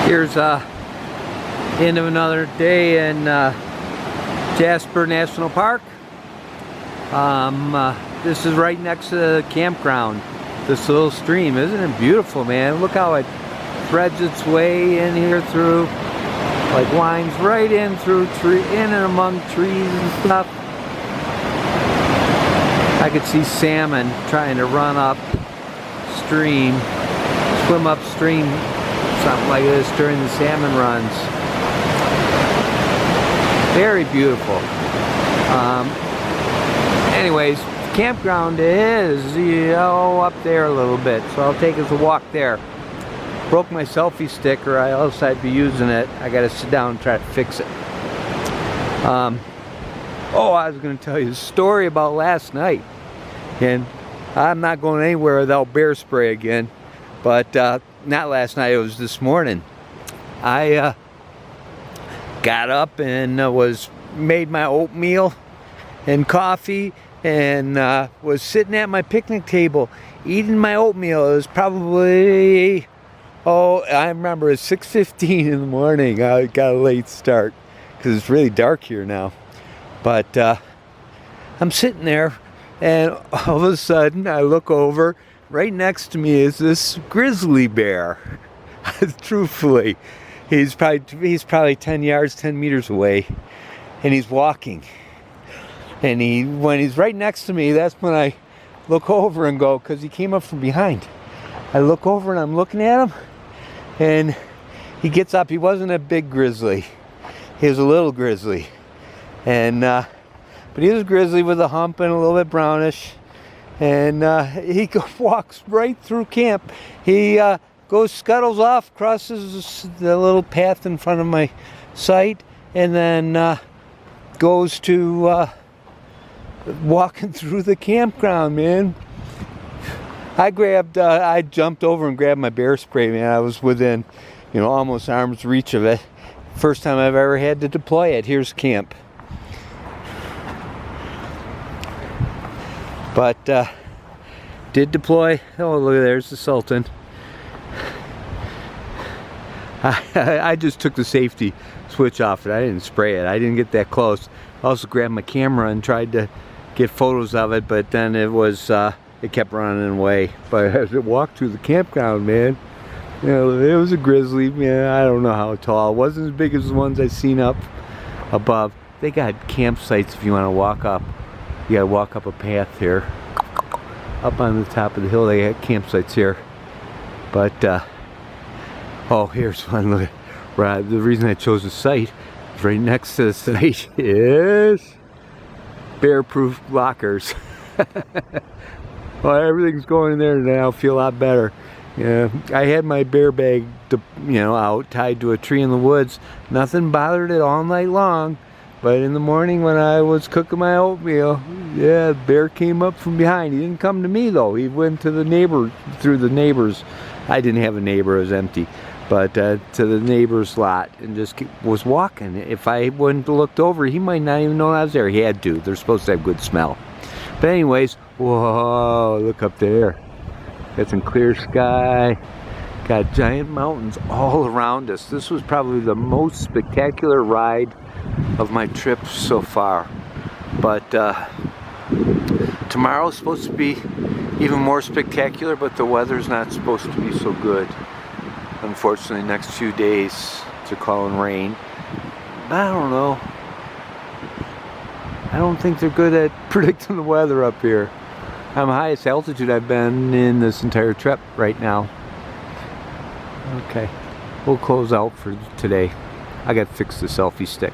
Here's end of another day in Jasper National Park. This is right next to the campground. This little stream, isn't it beautiful, man? Look how it threads its way in here through, like winds right in through in and among trees and stuff. I could see salmon trying to run upstream, swim upstream, something like this during the salmon runs. Very beautiful. Anyways, the campground is, up there a little bit, so I'll take us a walk there. Broke my selfie stick, or else I'd be using it. I gotta sit down and try to fix it. I was gonna tell you a story about last night, and I'm not going anywhere without bear spray again, but not last night, it was this morning. I got up and made my oatmeal and coffee and was sitting at my picnic table eating my oatmeal. It was probably, I remember it's 6:15 in the morning. I got a late start because it's really dark here now. But I'm sitting there, and all of a sudden I look over. Right next to me is this grizzly bear. Truthfully, he's probably 10 meters away, and he's walking. And when he's right next to me, that's when I look over and go, because he came up from behind. I look over and I'm looking at him, and he gets up. He wasn't a big grizzly. He was a little grizzly. And but he was a grizzly with a hump and a little bit brownish. And he walks right through camp. He scuttles off, crosses the little path in front of my site, and then goes to walking through the campground, man. I jumped over and grabbed my bear spray, man. I was within, almost arm's reach of it. First time I've ever had to deploy it. Here's camp. But did deploy. Oh, look, there's the Sultan. I just took the safety switch off it. I didn't spray it. I didn't get that close. I also grabbed my camera and tried to get photos of it, but then it kept running away. But as it walked through the campground, man, it was a grizzly, man. I don't know how tall. It wasn't as big as the ones I've seen up above. They got campsites if you want to walk up. You gotta walk up a path here. Up on the top of the hill, they got campsites here. But, here's one. Look, right, the reason I chose the site, right next to the site, is bear-proof lockers. Well, everything's going in there now. I feel a lot better. Yeah, I had my bear bag, out, tied to a tree in the woods. Nothing bothered it all night long. But in the morning when I was cooking my oatmeal, yeah, the bear came up from behind. He didn't come to me though. He went to the neighbor, through the neighbors. I didn't have a neighbor, it was empty. But to the neighbor's lot, and just was walking. If I wouldn't have looked over, he might not even know I was there. He had to. They're supposed to have good smell. But anyways, whoa, look up there. Got some clear sky. Got giant mountains all around us. This was probably the most spectacular ride of my trip so far. But tomorrow's supposed to be even more spectacular, but the weather's not supposed to be so good. Unfortunately, next few days they're calling rain. I don't know. I don't think they're good at predicting the weather up here. I'm the highest altitude I've been in this entire trip right now. Okay, we'll close out for today. I gotta fix the selfie stick.